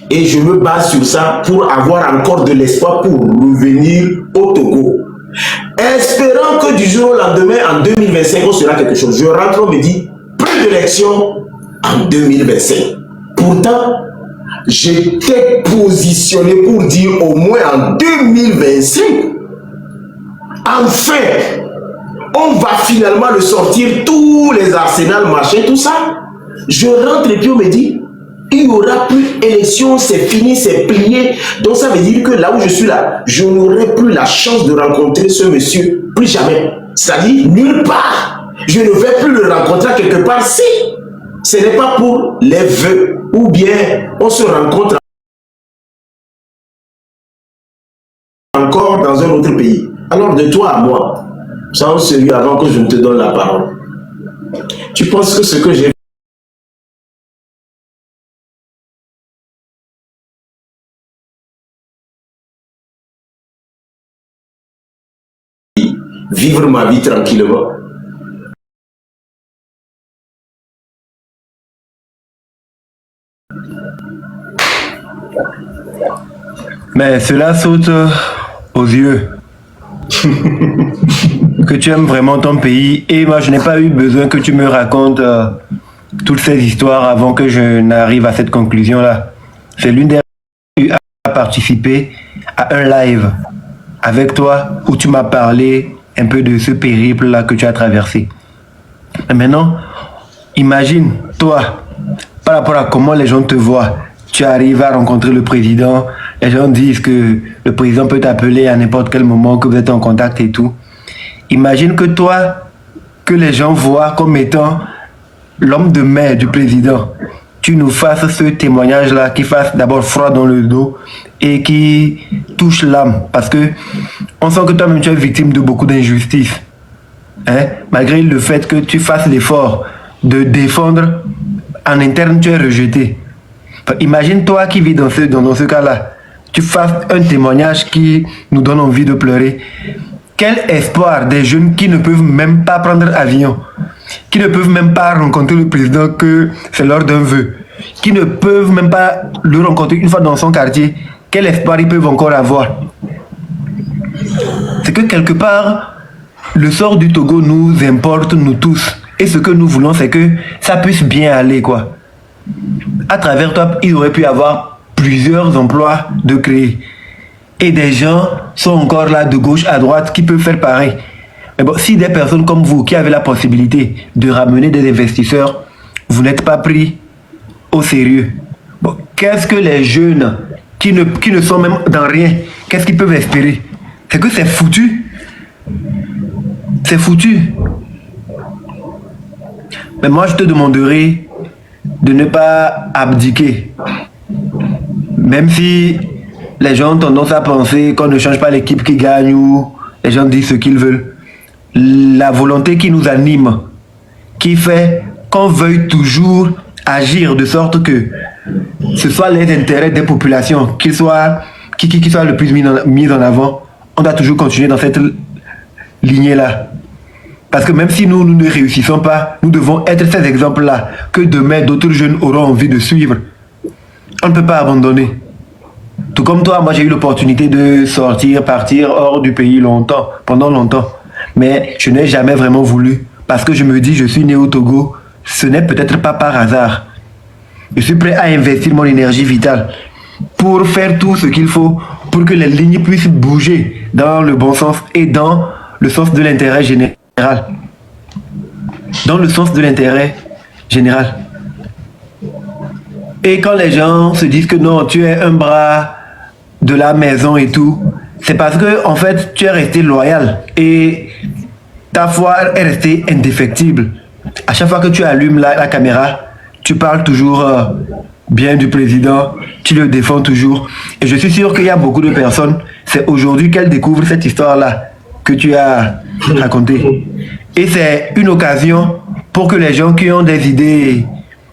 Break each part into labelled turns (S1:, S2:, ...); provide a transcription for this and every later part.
S1: Et je me base sur ça pour avoir encore de l'espoir pour revenir au Togo. Espérant que du jour au lendemain, en 2025, on sera quelque chose. Je rentre, on me dit, plus d'élections en 2025. Pourtant, j'étais positionné pour dire au moins en 2025, enfin, on va finalement le sortir, tous les arsenals, machin, tout ça. Je rentre et puis on me dit, il n'y aura plus d'élection, c'est fini, c'est plié. Donc ça veut dire que là où je suis là, je n'aurai plus la chance de rencontrer ce monsieur, plus jamais. C'est-à-dire nulle part. Je ne vais plus le rencontrer quelque part si ce n'est pas pour les vœux. Ou bien on se rencontre encore dans un autre pays. Alors de toi à moi, sois sérieux avant que je ne te donne la parole. Tu penses que ce que j'ai vivre ma vie tranquillement?
S2: Mais cela saute aux yeux. Que tu aimes vraiment ton pays. Et moi, je n'ai pas eu besoin que tu me racontes toutes ces histoires avant que je n'arrive à cette conclusion-là. C'est l'une des raisons que tu as participé à un live avec toi où tu m'as parlé un peu de ce périple-là que tu as traversé. Et maintenant, imagine, toi, par rapport à comment les gens te voient, tu arrives à rencontrer le président, les gens disent que le président peut t'appeler à n'importe quel moment, que vous êtes en contact et tout. Imagine que toi, que les gens voient comme étant l'homme de mer du président, tu nous fasses ce témoignage-là qui fasse d'abord froid dans le dos et qui touche l'âme. Parce que on sent que toi-même tu es victime de beaucoup d'injustices. Hein? Malgré le fait que tu fasses l'effort de défendre, en interne tu es rejeté. Enfin, imagine toi qui vis dans ce cas-là, tu fasses un témoignage qui nous donne envie de pleurer. Quel espoir des jeunes qui ne peuvent même pas prendre avion, qui ne peuvent même pas rencontrer le président que c'est l'heure d'un vœu, qui ne peuvent même pas le rencontrer une fois dans son quartier. Quel espoir ils peuvent encore avoir? C'est que quelque part, le sort du Togo nous importe, nous tous. Et ce que nous voulons, c'est que ça puisse bien aller, quoi. À travers toi, il aurait pu avoir plusieurs emplois de créer. Et des gens sont encore là, de gauche à droite, qui peuvent faire pareil. Mais bon, si des personnes comme vous, qui avez la possibilité de ramener des investisseurs, vous n'êtes pas pris au sérieux. Bon, qu'est-ce que les jeunes qui ne sont même dans rien, qu'est-ce qu'ils peuvent espérer? C'est que c'est foutu. C'est foutu. Mais moi, je te demanderai de ne pas abdiquer. Même si les gens ont tendance à penser qu'on ne change pas l'équipe qui gagne ou les gens disent ce qu'ils veulent. La volonté qui nous anime, qui fait qu'on veuille toujours agir de sorte que ce soit les intérêts des populations qui soient le plus mis en avant, on doit toujours continuer dans cette lignée-là. Parce que même si nous ne réussissons pas, nous devons être ces exemples-là que demain d'autres jeunes auront envie de suivre. On ne peut pas abandonner. Tout comme toi, moi j'ai eu l'opportunité de sortir, partir hors du pays pendant longtemps. Mais je n'ai jamais vraiment voulu. Parce que je me dis, je suis né au Togo, ce n'est peut-être pas par hasard. Je suis prêt à investir mon énergie vitale pour faire tout ce qu'il faut pour que les lignes puissent bouger dans le bon sens et dans le sens de l'intérêt général. Dans le sens de l'intérêt général. Et quand les gens se disent que non, tu es un bras de la maison et tout, c'est parce que en fait, tu es resté loyal et ta foi est restée indéfectible. À chaque fois que tu allumes la caméra, tu parles toujours bien du président, tu le défends toujours. Et je suis sûr qu'il y a beaucoup de personnes, c'est aujourd'hui qu'elles découvrent cette histoire-là que tu as racontée. Et c'est une occasion pour que les gens qui ont des idées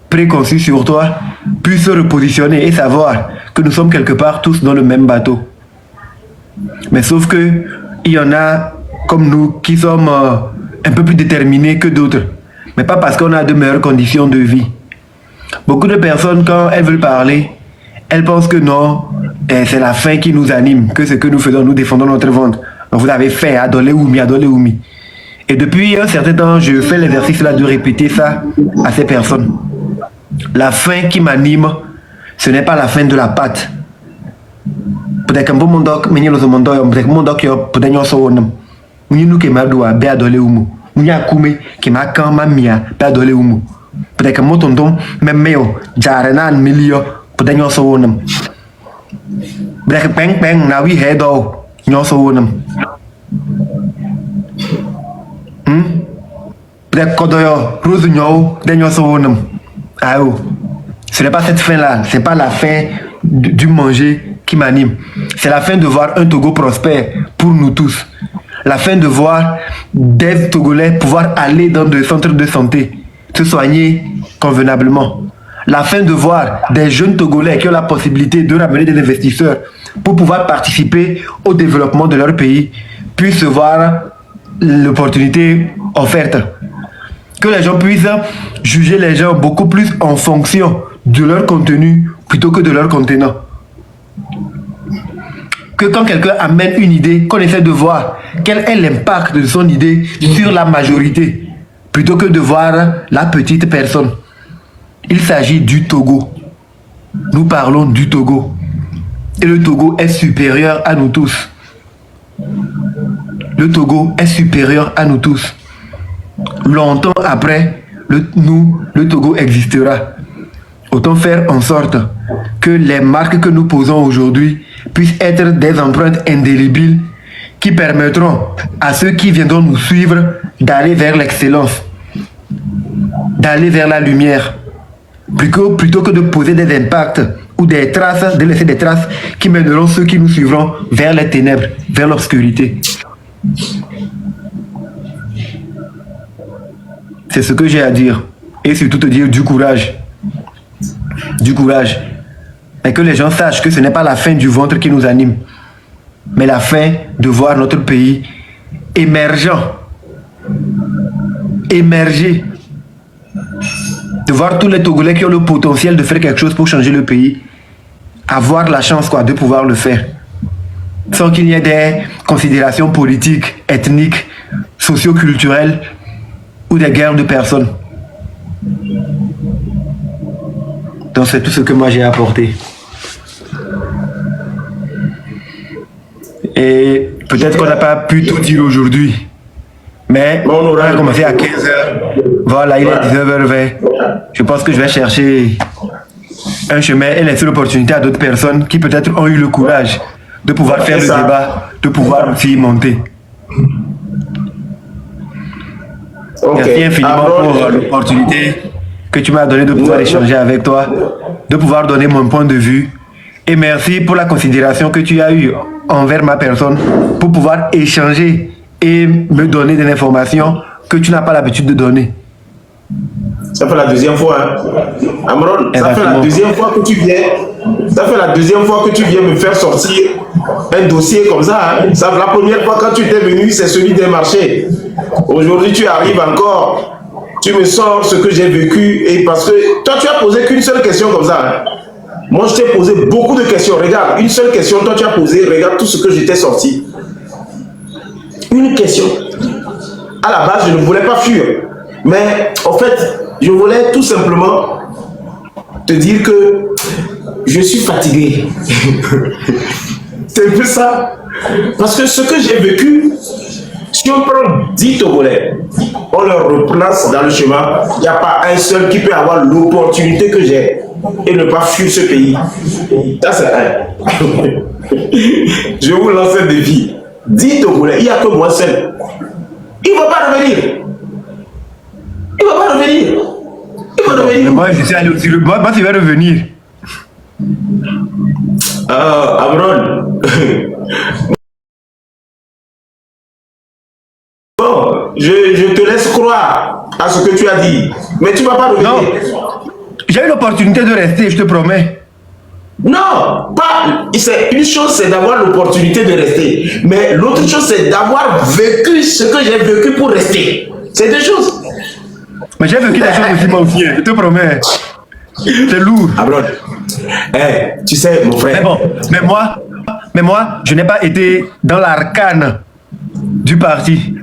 S2: préconçues sur toi puissent se repositionner et savoir que nous sommes quelque part tous dans le même bateau. Mais sauf que il y en a comme nous qui sommes un peu plus déterminés que d'autres. Mais pas parce qu'on a de meilleures conditions de vie. Beaucoup de personnes, quand elles veulent parler, elle pense que non, c'est la faim qui nous anime, que ce que nous faisons, nous défendons notre ventre. Donc vous avez faim, adolé oumi, adolé oumi. Et depuis un certain temps, je fais l'exercice là de répéter ça à ces personnes. La faim qui m'anime, ce n'est pas la faim de la pâte. Peut-être que mon doc, mais nous sommes peut-être mon doc, peut-être nous sommes nous qui m'a doua, bé adolé oumu. Nous a koumé qui m'a quand ma mia, bé adolé oumu. Peut-être que mon tonton, même méo, jarena milio, peut-être nous sommes. Peut-être que peng peng, na oui, hedo, nous sommes. Peut-être que rose nyo, nous sommes. Ah oh. Ce n'est pas cette faim-là, ce n'est pas la faim du manger qui m'anime. C'est la faim de voir un Togo prospère pour nous tous. La faim de voir des Togolais pouvoir aller dans des centres de santé, se soigner convenablement. La faim de voir des jeunes Togolais qui ont la possibilité de ramener des investisseurs pour pouvoir participer au développement de leur pays, puissent voir l'opportunité offerte. Que les gens puissent juger les gens beaucoup plus en fonction de leur contenu plutôt que de leur contenant. Que quand quelqu'un amène une idée, qu'on essaie de voir quel est l'impact de son idée sur la majorité, plutôt que de voir la petite personne. Il s'agit du Togo. Nous parlons du Togo. Et le Togo est supérieur à nous tous. Le Togo est supérieur à nous tous. Longtemps après, le Togo existera. Autant faire en sorte que les marques que nous posons aujourd'hui puissent être des empreintes indélébiles qui permettront à ceux qui viendront nous suivre d'aller vers l'excellence, d'aller vers la lumière, plutôt que de poser des impacts ou des traces, de laisser des traces qui mèneront ceux qui nous suivront vers les ténèbres, vers l'obscurité. C'est ce que j'ai à dire. Et surtout te dire du courage. Du courage. Et que les gens sachent que ce n'est pas la faim du ventre qui nous anime, mais la faim de voir notre pays émergeant. Émerger. De voir tous les Togolais qui ont le potentiel de faire quelque chose pour changer le pays, avoir la chance de pouvoir le faire. Sans qu'il y ait des considérations politiques, ethniques, socio-culturelles ou des guerres de personnes. Donc c'est tout ce que moi j'ai apporté. Et peut-être qu'on n'a pas pu tout dire aujourd'hui. Mais on a commencé à 15h. Voilà, il est 19h20. Je pense que je vais chercher un chemin et laisser l'opportunité à d'autres personnes qui peut-être ont eu le courage de pouvoir faire le débat, de pouvoir aussi monter. Merci infiniment pour l'opportunité que tu m'as donnée de pouvoir échanger avec toi, de pouvoir donner mon point de vue. Et merci pour la considération que tu as eue envers ma personne pour pouvoir échanger et me donner des informations que tu n'as pas l'habitude de donner.
S1: Ça fait la deuxième fois. Hein. Amron, ça fait la deuxième fois que tu viens. Ça fait la deuxième fois que tu viens me faire sortir un dossier comme ça. Hein. Ça la première fois quand tu étais venu, c'est celui des marchés. Aujourd'hui, tu arrives encore. Tu me sors ce que j'ai vécu. Et parce que toi, tu as posé qu'une seule question comme ça. Hein. Moi, je t'ai posé beaucoup de questions. Regarde, une seule question, toi, tu as posé. Regarde tout ce que j'étais sorti. Une question. À la base, je ne voulais pas fuir. Mais en fait, je voulais tout simplement te dire que je suis fatigué. C'est un peu ça. Parce que ce que j'ai vécu, si on prend 10 Togolais, on leur replace dans le chemin, il n'y a pas un seul qui peut avoir l'opportunité que j'ai et ne pas fuir ce pays. Ça, c'est un. Je vous lance un défi. 10 Togolais, il n'y a que moi seul. Il ne va pas revenir. Il ne va pas revenir. Il va revenir.
S2: Moi, je suis allé aussi. Moi, tu vas revenir.
S1: Amron. Bon, je te laisse croire à ce que tu as dit. Mais tu ne vas pas revenir.
S2: Non. J'ai eu l'opportunité de rester, je te promets.
S1: Non, pas. Une chose, c'est d'avoir l'opportunité de rester. Mais l'autre chose, c'est d'avoir vécu ce que j'ai vécu pour rester. C'est deux choses.
S2: Mais j'ai vécu des choses aussi, moi aussi, je te promets. C'est lourd.
S1: Amron, tu sais, mon frère.
S2: Mais bon, mais moi, je n'ai pas été dans l'arcane du parti.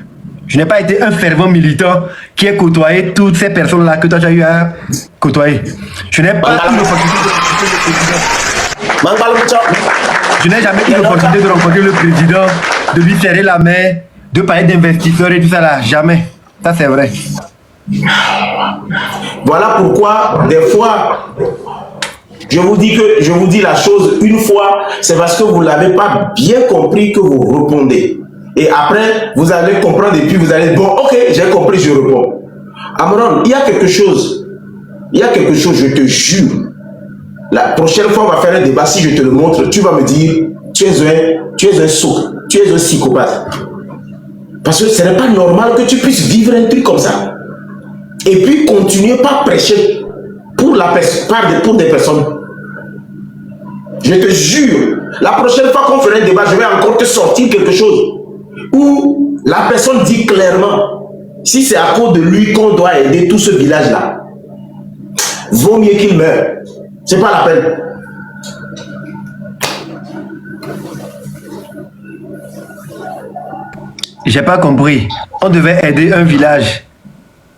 S2: Je n'ai pas été un fervent militant qui a côtoyé toutes ces personnes-là que toi tu as eu à côtoyer. Je n'ai pas eu l'opportunité Je n'ai jamais eu l'opportunité de rencontrer le président, de lui serrer la main, de parler d'investisseurs et tout ça là. Jamais. Ça c'est vrai.
S1: Voilà pourquoi, des fois, je vous dis la chose une fois, c'est parce que vous ne l'avez pas bien compris que vous répondez. Et après, vous allez comprendre et puis vous allez dire, bon, ok, j'ai compris, je réponds. Amron, il y a quelque chose, je te jure. La prochaine fois, on va faire un débat, si je te le montre, tu vas me dire, tu es un sot, tu es un psychopathe. Parce que ce n'est pas normal que tu puisses vivre un truc comme ça. Et puis continuer par prêcher pour des personnes. Je te jure, la prochaine fois qu'on fera un débat, je vais encore te sortir quelque chose où la personne dit clairement, si c'est à cause de lui qu'on doit aider tout ce village-là, vaut mieux qu'il meure. C'est pas la peine.
S2: J'ai pas compris. On devait aider un village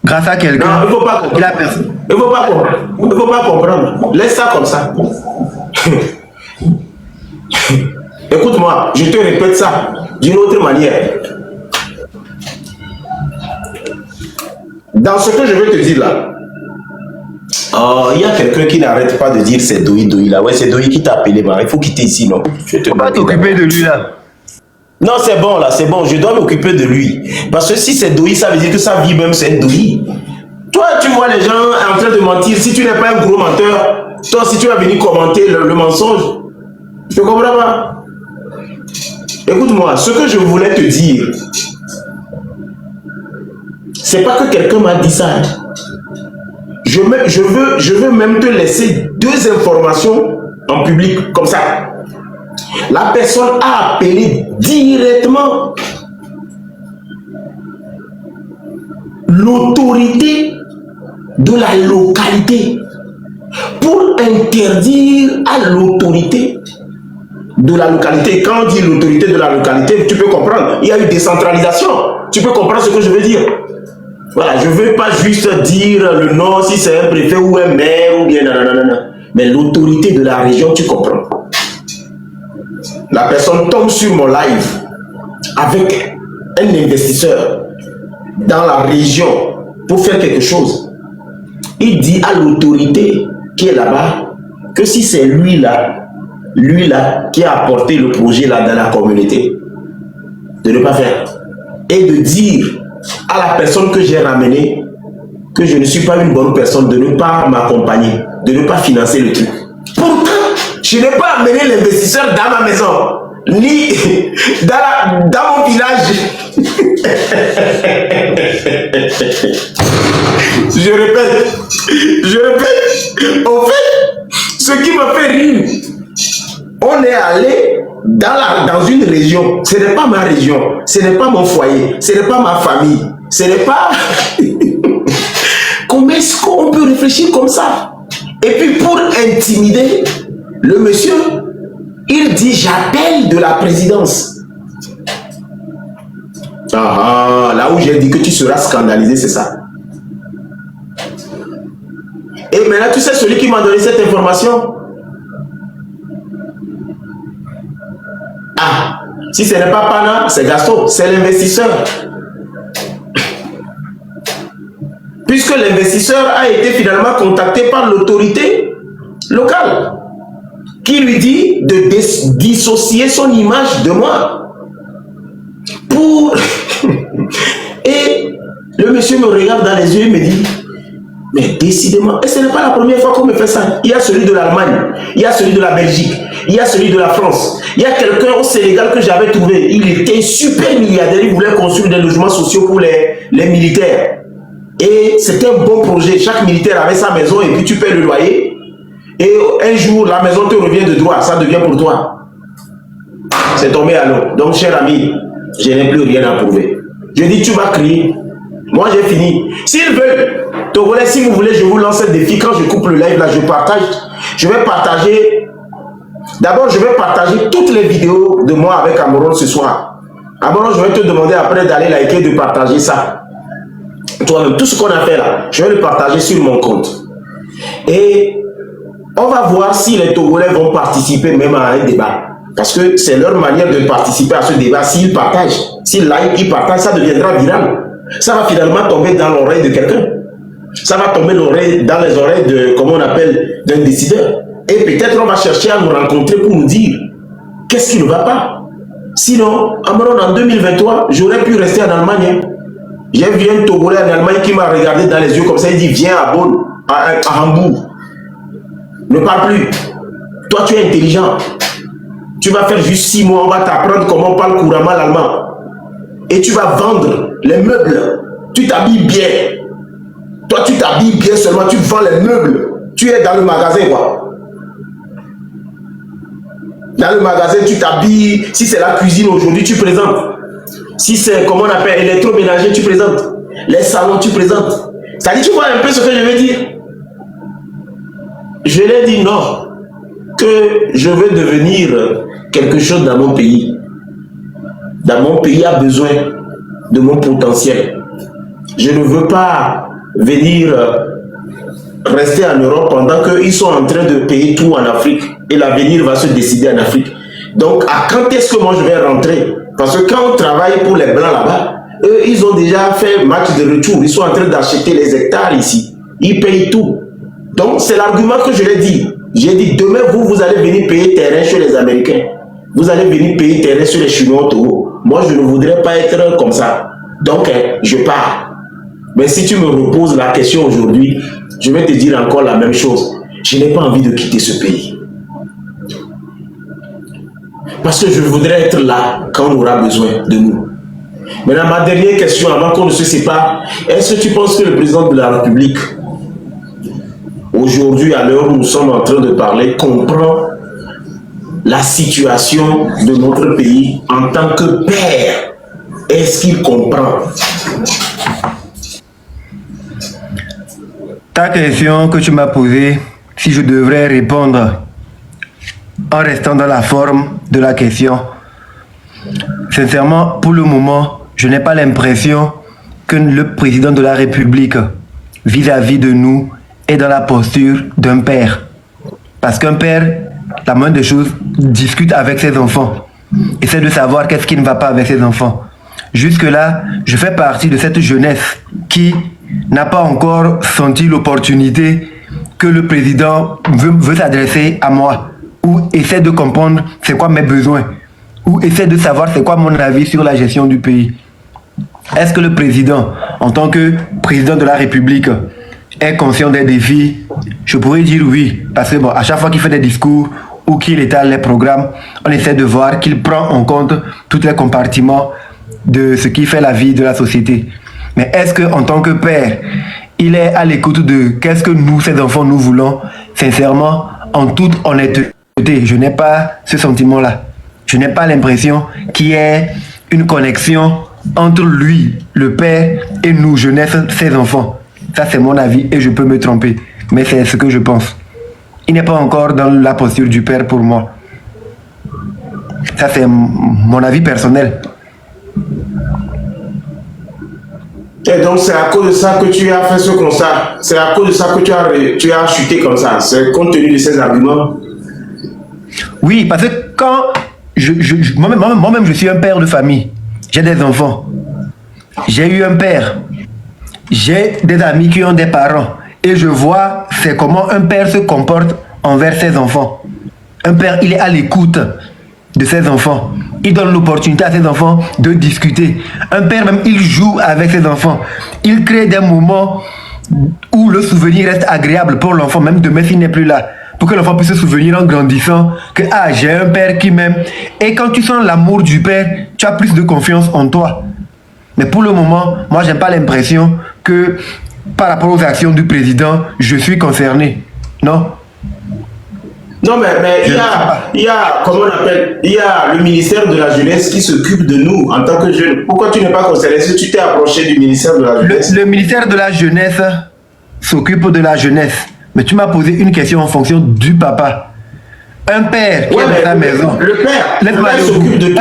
S2: grâce à quelqu'un.
S1: Non, il ne faut pas comprendre. Il ne faut pas comprendre. Laisse ça comme ça. Écoute-moi, je te répète ça d'une autre manière. Dans ce que je vais te dire là, il y a quelqu'un qui n'arrête pas de dire c'est Doui là. Ouais, c'est Doui qui t'a appelé, il faut quitter ici, non?
S2: Je ne peux pas t'occuper de lui là.
S1: Non, c'est bon là, c'est bon, je dois m'occuper de lui. Parce que si c'est Doui, ça veut dire que sa vie même c'est Doui. Toi, tu vois les gens en train de mentir. Si tu n'es pas un gros menteur, toi, si tu vas venir commenter le mensonge, je ne comprends pas. Écoute-moi, ce que je voulais te dire, c'est pas que quelqu'un m'a dit ça. Je veux même te laisser deux informations en public, comme ça. La personne a appelé directement l'autorité de la localité pour interdire à l'autorité de la localité. Quand on dit l'autorité de la localité, tu peux comprendre. Il y a eu décentralisation. Tu peux comprendre ce que je veux dire. Voilà, je ne veux pas juste dire le nom, si c'est un préfet ou un maire ou bien non. Mais l'autorité de la région, tu comprends. La personne tombe sur mon live avec un investisseur dans la région pour faire quelque chose. Il dit à l'autorité qui est là-bas que si c'est lui là qui a apporté le projet là dans la communauté, de ne pas faire. Et de dire à la personne que j'ai ramenée que je ne suis pas une bonne personne, de ne pas m'accompagner, de ne pas financer le truc. Pourtant, je n'ai pas amené l'investisseur dans ma maison, ni dans mon village. Je répète. En fait, ce qui m'a fait rire, on est allé dans une région. Ce n'est pas ma région, ce n'est pas mon foyer, ce n'est pas ma famille, ce n'est pas... Comment est-ce qu'on peut réfléchir comme ça? Et puis pour intimider le monsieur, il dit j'appelle de la présidence. Là où j'ai dit que tu seras scandalisé, c'est ça. Et maintenant, tu sais celui qui m'a donné cette information? Si ce n'est pas Pana, c'est Gaston, c'est l'investisseur. Puisque l'investisseur a été finalement contacté par l'autorité locale qui lui dit de dissocier son image de moi. Et le monsieur me regarde dans les yeux et me dit, mais décidément, et ce n'est pas la première fois qu'on me fait ça. Il y a celui de l'Allemagne, il y a celui de la Belgique, il y a celui de la France. Il y a quelqu'un au Sénégal que j'avais trouvé. Il était super milliardaire, il voulait construire des logements sociaux pour les militaires. Et c'était un bon projet. Chaque militaire avait sa maison et puis tu paies le loyer. Et un jour, la maison te revient de droit. Ça devient pour toi. C'est tombé à l'eau. Donc, cher ami, je n'ai plus rien à prouver. Je dis, tu vas crier. Moi, j'ai fini. S'ils veulent Togolais, si vous voulez, je vous lance un défi. Quand je coupe le live, là, je partage. Je vais partager. D'abord, je vais partager toutes les vidéos de moi avec Amoron ce soir. Amoron, je vais te demander après d'aller liker, de partager ça. Toi-même, tout ce qu'on a fait là, je vais le partager sur mon compte. Et on va voir si les Togolais vont participer même à un débat. Parce que c'est leur manière de participer à ce débat. S'ils partagent, s'ils like, ils partagent, ça deviendra viral. Ça va finalement tomber dans l'oreille de quelqu'un. Ça va tomber dans les oreilles de, comment on appelle, d'un décideur. Et peut-être on va chercher à nous rencontrer pour nous dire qu'est-ce qui ne va pas. Sinon, en 2023, j'aurais pu rester en Allemagne. J'ai vu un Togolais en Allemagne qui m'a regardé dans les yeux comme ça. Il dit viens à Bonn, à Hambourg. Ne parle plus. Toi, tu es intelligent. Tu vas faire juste 6 mois. On va t'apprendre comment on parle couramment l'allemand. Et tu vas vendre les meubles. Tu t'habilles bien. Toi, tu t'habilles bien seulement. Tu vends les meubles. Tu es dans le magasin, quoi. Dans le magasin, tu t'habilles. Si c'est la cuisine aujourd'hui, tu présentes. Si c'est, comment on appelle, électroménager, tu présentes. Les salons, tu présentes. Ça dit, tu vois un peu ce que je veux dire? Je l'ai dit non. Que je veux devenir quelque chose dans mon pays. Dans mon pays a besoin de mon potentiel. Je ne veux pas venir rester en Europe pendant qu'ils sont en train de payer tout en Afrique et l'avenir va se décider en Afrique. Donc, à quand est-ce que moi je vais rentrer? Parce que quand on travaille pour les Blancs là-bas, eux, ils ont déjà fait match de retour. Ils sont en train d'acheter les hectares ici. Ils payent tout. Donc, c'est l'argument que je l'ai dit. J'ai dit, demain, vous allez venir payer terrain chez les Américains. Vous allez venir payer terrain sur les Chinois au Togo. Moi, je ne voudrais pas être comme ça. Donc, je pars. Mais si tu me reposes la question aujourd'hui, je vais te dire encore la même chose. Je n'ai pas envie de quitter ce pays. Parce que je voudrais être là quand on aura besoin de nous. Maintenant, ma dernière question avant qu'on ne se sépare, est-ce que tu penses que le président de la République, aujourd'hui, à l'heure où nous sommes en train de parler, comprend la situation de notre pays en tant que père? Est-ce qu'il comprend?
S2: Ta question que tu m'as posée, si je devrais répondre en restant dans la forme de la question, sincèrement, pour le moment, je n'ai pas l'impression que le président de la République, vis-à-vis de nous, est dans la posture d'un père. Parce qu'un père, la moindre des choses, discute avec ses enfants. Essaie de savoir qu'est-ce qui ne va pas avec ses enfants. Jusque-là, je fais partie de cette jeunesse qui n'a pas encore senti l'opportunité que le président veut s'adresser à moi, ou essaie de comprendre c'est quoi mes besoins, ou essaie de savoir c'est quoi mon avis sur la gestion du pays. Est-ce que le président, en tant que président de la République, est conscient des défis? Je pourrais dire oui, parce que bon, à chaque fois qu'il fait des discours ou qu'il étale les programmes, on essaie de voir qu'il prend en compte tous les compartiments de ce qui fait la vie de la société. Mais est-ce qu'en tant que père, il est à l'écoute de qu'est-ce que nous, ces enfants, nous voulons? Sincèrement, en toute honnêteté, je n'ai pas ce sentiment-là. Je n'ai pas l'impression qu'il y ait une connexion entre lui, le père, et nous, jeunesse, ses enfants. Ça, c'est mon avis et je peux me tromper. Mais c'est ce que je pense. Il n'est pas encore dans la posture du père pour moi. Ça, c'est mon avis personnel.
S1: Et donc, c'est à cause de ça que tu as fait ce constat. C'est à cause de ça que tu as chuté comme ça. C'est compte tenu de ces arguments.
S2: Oui, parce que quand moi-même, je suis un père de famille. J'ai des enfants. J'ai eu un père. J'ai des amis qui ont des parents. Et je vois c'est comment un père se comporte envers ses enfants. Un père, il est à l'écoute de ses enfants. Il donne l'opportunité à ses enfants de discuter. Un père même, il joue avec ses enfants. Il crée des moments où le souvenir reste agréable pour l'enfant, même demain s'il n'est plus là. Pour que l'enfant puisse se souvenir en grandissant que ah, j'ai un père qui m'aime. Et quand tu sens l'amour du père, tu as plus de confiance en toi. Mais pour le moment, moi, j'ai pas l'impression que par rapport aux actions du président, je suis concerné. Non?
S1: Non, mais il y a, comment on appelle, il y a le ministère de la Jeunesse qui s'occupe de nous en tant que jeunes. Pourquoi tu n'es pas concerné si tu t'es approché du ministère de la Jeunesse?
S2: Le ministère de la Jeunesse s'occupe de la jeunesse. Mais tu m'as posé une question en fonction du papa. Un père qui est dans sa maison.
S1: Le père,
S2: Laisse-moi
S1: s'occupe de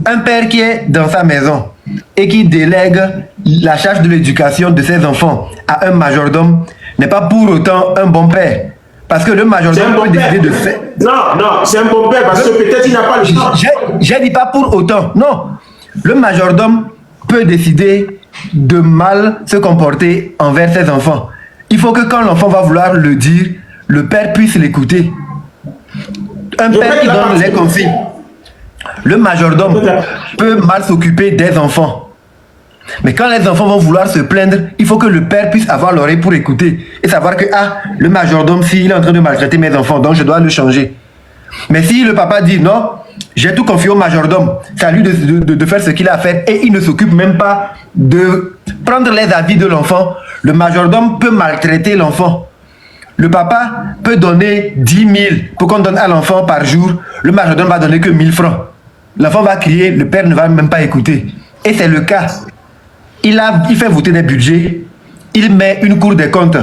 S2: un père qui est dans sa maison et qui délègue la charge de l'éducation de ses enfants à un majordome n'est pas pour autant un bon père. Parce que le majordome peut décider de faire.
S1: Non, c'est un bon père parce que peut-être il n'a pas le temps.
S2: Je dis pas pour autant. Non. Le majordome peut décider de mal se comporter envers ses enfants. Il faut que quand l'enfant va vouloir le dire, le père puisse l'écouter. Un père qui donne les consignes. Le majordome peut mal s'occuper des enfants. Mais quand les enfants vont vouloir se plaindre, il faut que le père puisse avoir l'oreille pour écouter et savoir que le majordome, s'il est en train de maltraiter mes enfants, donc je dois le changer. Mais si le papa dit non, j'ai tout confié au majordome, c'est à lui de faire ce qu'il a à faire et il ne s'occupe même pas de prendre les avis de l'enfant, le majordome peut maltraiter l'enfant. Le papa peut donner 10 000 pour qu'on donne à l'enfant par jour. Le majordome va donner que 1 000 francs. L'enfant va crier, le père ne va même pas écouter. Et c'est le cas. Il fait voter des budgets. Il met une cour des comptes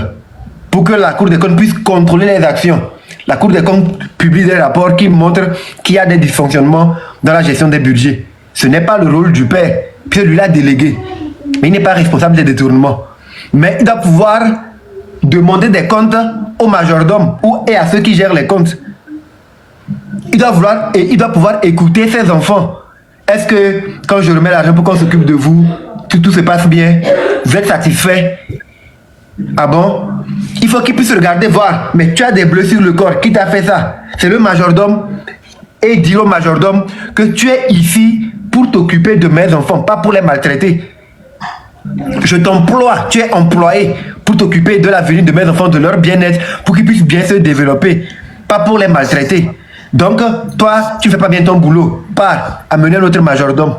S2: pour que la cour des comptes puisse contrôler les actions. La cour des comptes publie des rapports qui montrent qu'il y a des dysfonctionnements dans la gestion des budgets. Ce n'est pas le rôle du père, puis lui l'a délégué. Mais il n'est pas responsable des détournements. Mais il doit pouvoir demander des comptes au majordome et à ceux qui gèrent les comptes. Il doit pouvoir écouter ses enfants. Est-ce que quand je remets l'argent pour qu'on s'occupe de vous, tout se passe bien? Vous êtes satisfait? Ah bon? Il faut qu'il puisse regarder, voir. Mais tu as des bleus sur le corps. Qui t'a fait ça? C'est le majordome. Et dire au majordome que tu es ici pour t'occuper de mes enfants, pas pour les maltraiter. Je t'emploie, tu es employé pour t'occuper de l'avenir de mes enfants, de leur bien-être, pour qu'ils puissent bien se développer, pas pour les maltraiter. Donc, toi, tu ne fais pas bien ton boulot. Pars, amener un autre majordome.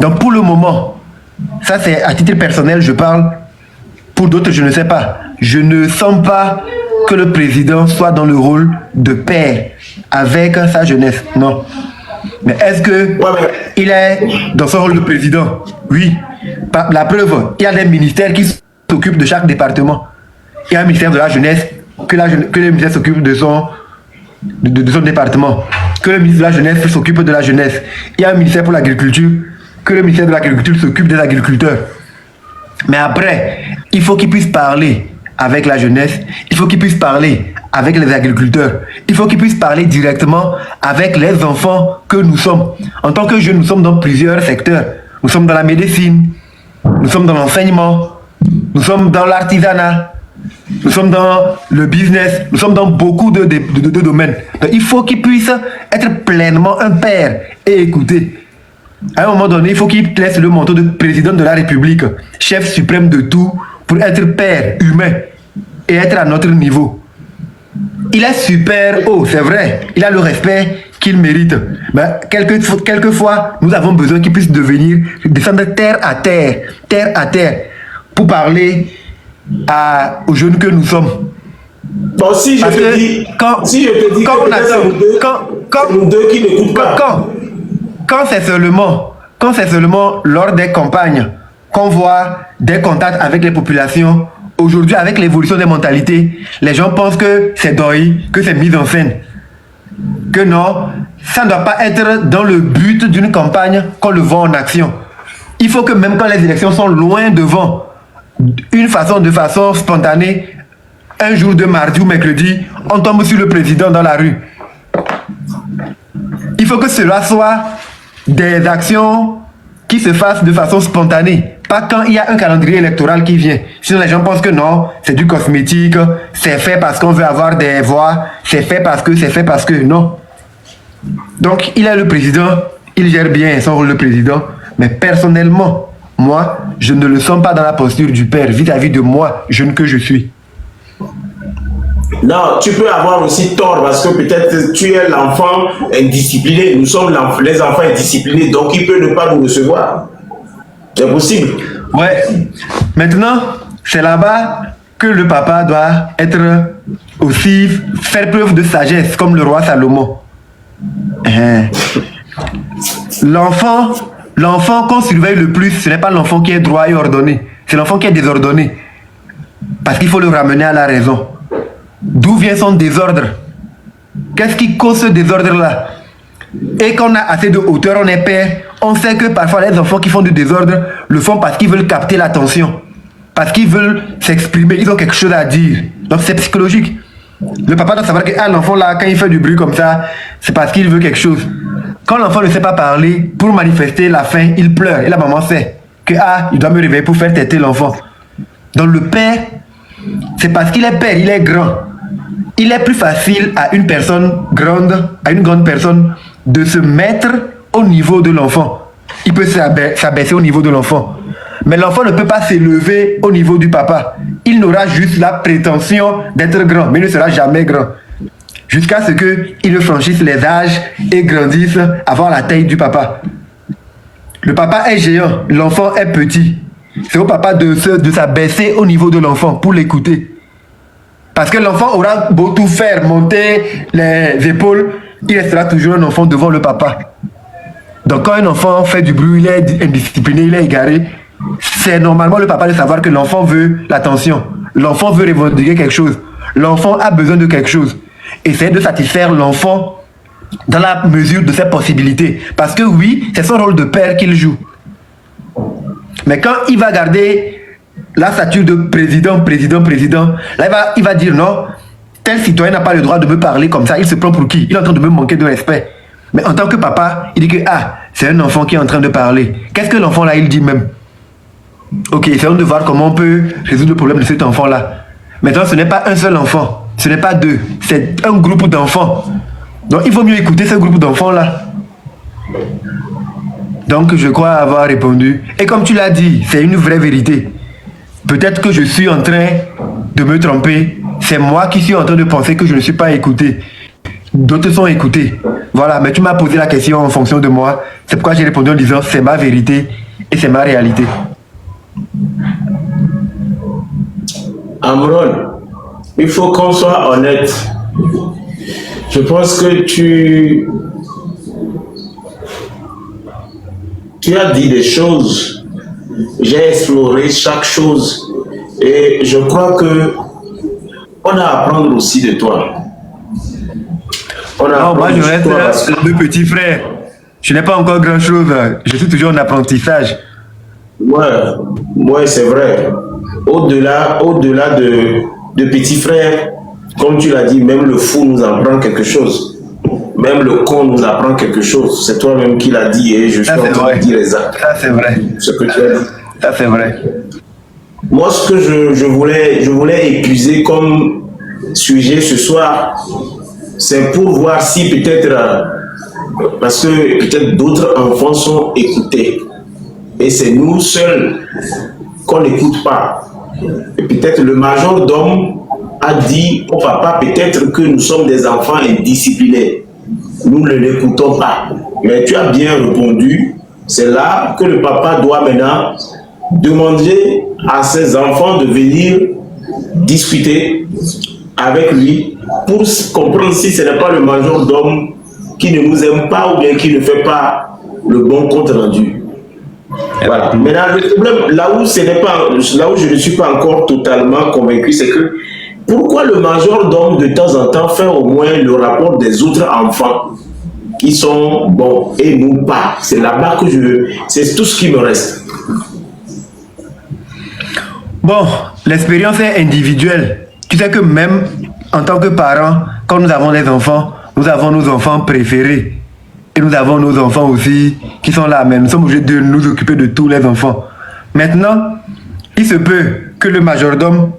S2: Donc, pour le moment, ça c'est à titre personnel, je parle. Pour d'autres, je ne sais pas. Je ne sens pas que le président soit dans le rôle de père avec sa jeunesse. Non. Mais est-ce que il est dans son rôle de président? Oui. La preuve, il y a des ministères qui s'occupent de chaque département. Il y a un ministère de la jeunesse, que le ministère s'occupe de son département. Que le ministre de la jeunesse s'occupe de la jeunesse. Il y a un ministère pour l'agriculture, que le ministère de l'agriculture s'occupe des agriculteurs. Mais après, il faut qu'il puisse parler avec la jeunesse, il faut qu'il puisse parler avec les agriculteurs, il faut qu'il puisse parler directement avec les enfants que nous sommes. En tant que jeunes, nous sommes dans plusieurs secteurs. Nous sommes dans la médecine, nous sommes dans l'enseignement, nous sommes dans l'artisanat, nous sommes dans le business, nous sommes dans beaucoup de domaines. Donc, il faut qu'il puisse être pleinement un père et écouter. À un moment donné, il faut qu'il laisse le manteau de président de la République, chef suprême de tout, pour être père humain et être à notre niveau. Il est super haut, c'est vrai. Il a le respect qu'il mérite. Mais quelquefois, nous avons besoin qu'il puisse descendre terre à terre, pour parler aux jeunes que nous sommes.
S1: Bon, si je te dis que nous deux qui n'écoutent pas.
S2: Quand c'est seulement lors des campagnes qu'on voit des contacts avec les populations, aujourd'hui, avec l'évolution des mentalités, les gens pensent que c'est deuil, que c'est mise en scène. Que non, ça ne doit pas être dans le but d'une campagne qu'on le voit en action. Il faut que même quand les élections sont loin devant, de façon spontanée, un jour de mardi ou mercredi, on tombe sur le président dans la rue. Il faut que cela soit des actions qui se fassent de façon spontanée, pas quand il y a un calendrier électoral qui vient. Sinon les gens pensent que non, c'est du cosmétique, c'est fait parce qu'on veut avoir des voix, c'est fait parce que non. Donc il est le président, il gère bien son rôle de président, mais personnellement, moi, je ne le sens pas dans la posture du père vis-à-vis de moi, jeune que je suis.
S1: Non, tu peux avoir aussi tort parce que peut-être tu es l'enfant indiscipliné. Nous sommes les enfants indisciplinés, donc il peut ne pas nous recevoir. C'est possible.
S2: Ouais. Maintenant, c'est là-bas que le papa doit être aussi, faire preuve de sagesse, comme le roi Salomon. L'enfant qu'on surveille le plus, ce n'est pas l'enfant qui est droit et ordonné, c'est l'enfant qui est désordonné. Parce qu'il faut le ramener à la raison. D'où vient son désordre? Qu'est-ce qui cause ce désordre-là? Et quand on a assez de hauteur, on est père, on sait que parfois les enfants qui font du désordre le font parce qu'ils veulent capter l'attention. Parce qu'ils veulent s'exprimer, ils ont quelque chose à dire. Donc c'est psychologique. Le papa doit savoir que l'enfant là, quand il fait du bruit comme ça, c'est parce qu'il veut quelque chose. Quand l'enfant ne sait pas parler, pour manifester la faim, il pleure. Et la maman sait que il doit me réveiller pour faire têter l'enfant. Donc le père, c'est parce qu'il est père, il est grand. Il est plus facile à une personne grande, à une grande personne, de se mettre au niveau de l'enfant. Il peut s'abaisser au niveau de l'enfant. Mais l'enfant ne peut pas s'élever au niveau du papa. Il n'aura juste la prétention d'être grand, mais il ne sera jamais grand. Jusqu'à ce qu'il ne franchisse les âges et grandisse, avoir la taille du papa. Le papa est géant, l'enfant est petit. C'est au papa de s'abaisser au niveau de l'enfant pour l'écouter. Parce que l'enfant aura beau tout faire, monter les épaules, il restera toujours un enfant devant le papa. Donc quand un enfant fait du bruit, il est indiscipliné, il est égaré, c'est normalement le papa de savoir que l'enfant veut l'attention. L'enfant veut revendiquer quelque chose. L'enfant a besoin de quelque chose. Essayer de satisfaire l'enfant dans la mesure de ses possibilités. Parce que oui, c'est son rôle de père qu'il joue. Mais quand il va garder la stature de président, là il va dire non, tel citoyen n'a pas le droit de me parler comme ça, il se prend pour qui? Il est en train de me manquer de respect. Mais en tant que papa, il dit que c'est un enfant qui est en train de parler. Qu'est-ce que l'enfant là, il dit même? Ok, essayons de voir comment on peut résoudre le problème de cet enfant là. Maintenant, ce n'est pas un seul enfant, ce n'est pas deux, c'est un groupe d'enfants. Donc il vaut mieux écouter ce groupe d'enfants là. Donc je crois avoir répondu. Et comme tu l'as dit, c'est une vraie vérité. Peut-être que je suis en train de me tromper. C'est moi qui suis en train de penser que je ne suis pas écouté. D'autres sont écoutés. Voilà, mais tu m'as posé la question en fonction de moi. C'est pourquoi j'ai répondu en disant c'est ma vérité et c'est ma réalité.
S1: Amron, il faut qu'on soit honnête. Je pense que tu as dit des choses. J'ai exploré chaque chose et je crois que on a à apprendre aussi de toi.
S2: Non, moi je reste le petit frère. Je n'ai pas encore grand chose. Je suis toujours en apprentissage.
S1: Ouais, c'est vrai. Au-delà de petit frère, comme tu l'as dit, même le fou nous apprend quelque chose. Même le con nous apprend quelque chose. C'est toi-même qui l'as dit et je suis en train de dire exact.
S2: Ça c'est vrai.
S1: Ce que tu as dit.
S2: Ça c'est vrai.
S1: Moi, ce que je voulais épuiser comme sujet ce soir, c'est pour voir si peut-être, parce que peut-être d'autres enfants sont écoutés. Et c'est nous seuls qu'on n'écoute pas. Et peut-être le majordome a dit au papa peut-être que nous sommes des enfants indisciplinés. Nous ne l'écoutons pas. Mais tu as bien répondu. C'est là que le papa doit maintenant demander à ses enfants de venir discuter avec lui pour comprendre si ce n'est pas le majordome qui ne nous aime pas ou bien qui ne fait pas le bon compte rendu. Voilà. Maintenant, le problème, là où je ne suis pas encore totalement convaincu, c'est que pourquoi le majordome de temps en temps fait au moins le rapport des autres enfants qui sont bons et nous pas. C'est là-bas que c'est tout ce qui me reste.
S2: Bon, l'expérience est individuelle. Tu sais que même en tant que parents, quand nous avons des enfants, nous avons nos enfants préférés. Et nous avons nos enfants aussi qui sont là, mais nous sommes obligés de nous occuper de tous les enfants. Maintenant, il se peut que le majordome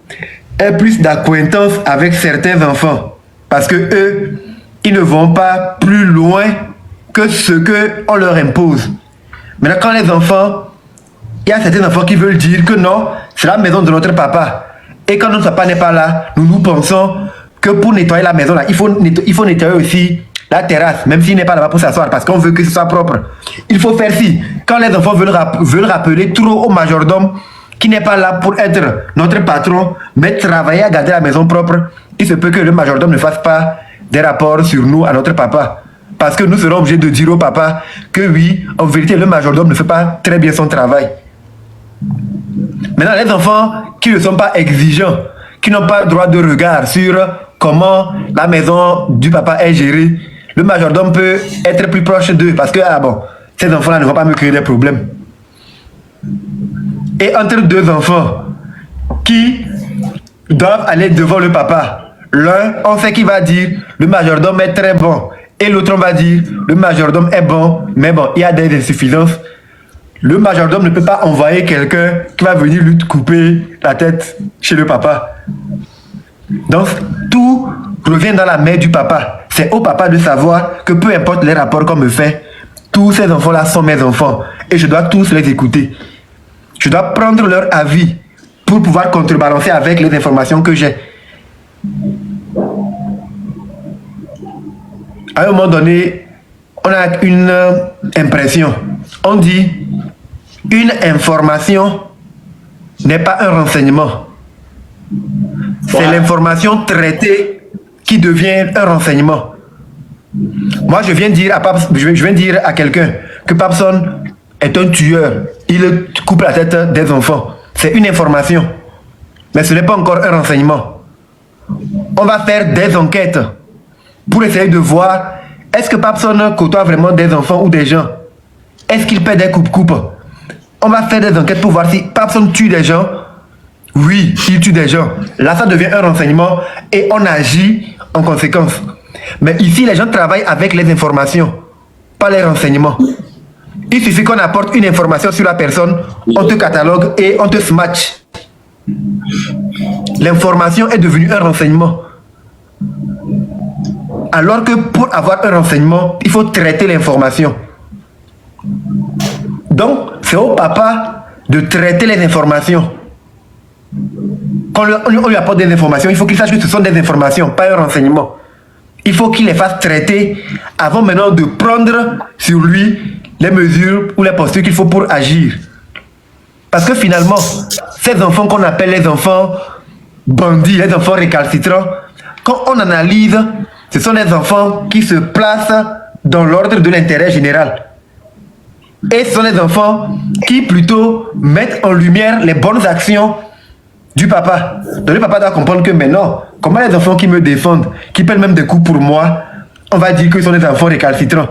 S2: ait plus d'acquaintance avec certains enfants. Parce que eux, ils ne vont pas plus loin que ce qu'on leur impose. Maintenant, quand les enfants, il y a certains enfants qui veulent dire que non, c'est la maison de notre papa. Et quand notre papa n'est pas là, nous pensons que pour nettoyer la maison, là, il faut nettoyer aussi la terrasse, même s'il n'est pas là-bas pour s'asseoir, parce qu'on veut que ce soit propre. Il faut faire ci. Quand les enfants veulent rappeler trop au majordome, qui n'est pas là pour être notre patron, mais travailler à garder la maison propre, il se peut que le majordome ne fasse pas des rapports sur nous à notre papa. Parce que nous serons obligés de dire au papa que oui, en vérité, le majordome ne fait pas très bien son travail. Maintenant, les enfants qui ne sont pas exigeants, qui n'ont pas droit de regard sur comment la maison du papa est gérée, le majordome peut être plus proche d'eux parce que, ah bon, ces enfants-là ne vont pas me créer des problèmes. Et entre deux enfants qui doivent aller devant le papa, l'un, on sait qu'il va dire le majordome est très bon, et l'autre, on va dire le majordome est bon, mais bon, il y a des insuffisances. Le majordome ne peut pas envoyer quelqu'un qui va venir lui couper la tête chez le papa. Donc, tout revient dans la main du papa. C'est au papa de savoir que peu importe les rapports qu'on me fait, tous ces enfants-là sont mes enfants et je dois tous les écouter. Je dois prendre leur avis pour pouvoir contrebalancer avec les informations que j'ai. À un moment donné, on a une impression. On dit, une information n'est pas un renseignement. C'est l'information traitée qui devient un renseignement. Moi, je viens dire à quelqu'un que Papson est un tueur. Il coupe la tête des enfants. C'est une information. Mais ce n'est pas encore un renseignement. On va faire des enquêtes pour essayer de voir est-ce que Papson côtoie vraiment des enfants ou des gens. Est-ce qu'il paie des coupes-coupes? On va faire des enquêtes pour voir si Papson tue des gens. Oui, il tue des gens. Là, ça devient un renseignement et on agit en conséquence. Mais ici, les gens travaillent avec les informations, pas les renseignements. Il suffit qu'on apporte une information sur la personne, on te catalogue et on te smatch. L'information est devenue un renseignement. Alors que pour avoir un renseignement, il faut traiter l'information. Donc, c'est au papa de traiter les informations. Quand on lui apporte des informations, il faut qu'il sache que ce sont des informations, pas un renseignement. Il faut qu'il les fasse traiter avant maintenant de prendre sur lui les mesures ou les postures qu'il faut pour agir. Parce que finalement, ces enfants qu'on appelle les enfants bandits, les enfants récalcitrants, quand on analyse, ce sont des enfants qui se placent dans l'ordre de l'intérêt général. Et ce sont des enfants qui plutôt mettent en lumière les bonnes actions du papa. Donc le papa doit comprendre que maintenant, comment les enfants qui me défendent, qui prennent même des coups pour moi, on va dire qu'ils sont des enfants récalcitrants.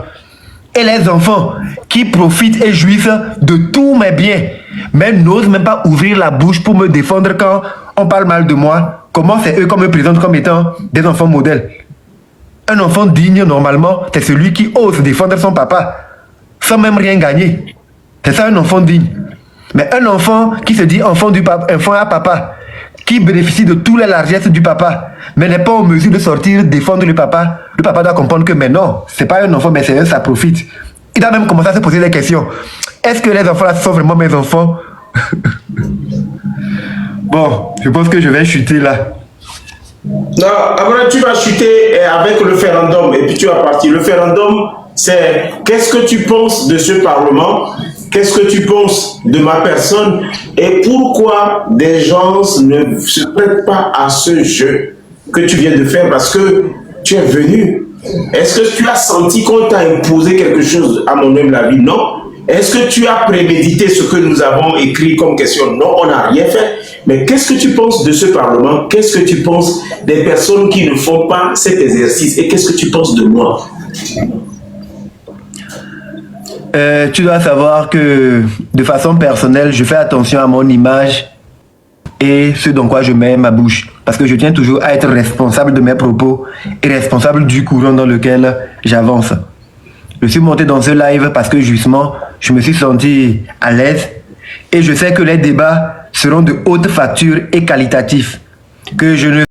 S2: Et les enfants qui profitent et jouissent de tous mes biens, mais n'osent même pas ouvrir la bouche pour me défendre quand on parle mal de moi, comment c'est eux qu'on me présente comme étant des enfants modèles? Un enfant digne, normalement, c'est celui qui ose défendre son papa, sans même rien gagner. C'est ça un enfant digne. Mais un enfant qui se dit enfant à papa, qui bénéficie de toutes les largesses du papa, mais n'est pas en mesure de sortir défendre le papa doit comprendre que mais non, c'est pas un enfant, mais c'est un ça profite. Il doit même commencer à se poser des questions. Est-ce que les enfants là sont vraiment mes enfants? Bon, je pense que je vais chuter là.
S1: Non, après tu vas chuter avec le référendum et puis tu vas partir. Le référendum, c'est qu'est-ce que tu penses de ce Parlement? Qu'est-ce que tu penses de ma personne? Et pourquoi des gens ne se prêtent pas à ce jeu que tu viens de faire parce que tu es venu? Est-ce que tu as senti qu'on t'a imposé quelque chose, à mon humble avis? Non. Est-ce que tu as prémédité ce que nous avons écrit comme question? Non, on n'a rien fait. Mais qu'est-ce que tu penses de ce Parlement? Qu'est-ce que tu penses des personnes qui ne font pas cet exercice? Et qu'est-ce que tu penses de moi?
S2: Tu dois savoir que de façon personnelle, je fais attention à mon image et ce dans quoi je mets ma bouche. Parce que je tiens toujours à être responsable de mes propos et responsable du courant dans lequel j'avance. Je suis monté dans ce live parce que justement, je me suis senti à l'aise et je sais que les débats seront de haute facture et qualitatifs. Que je ne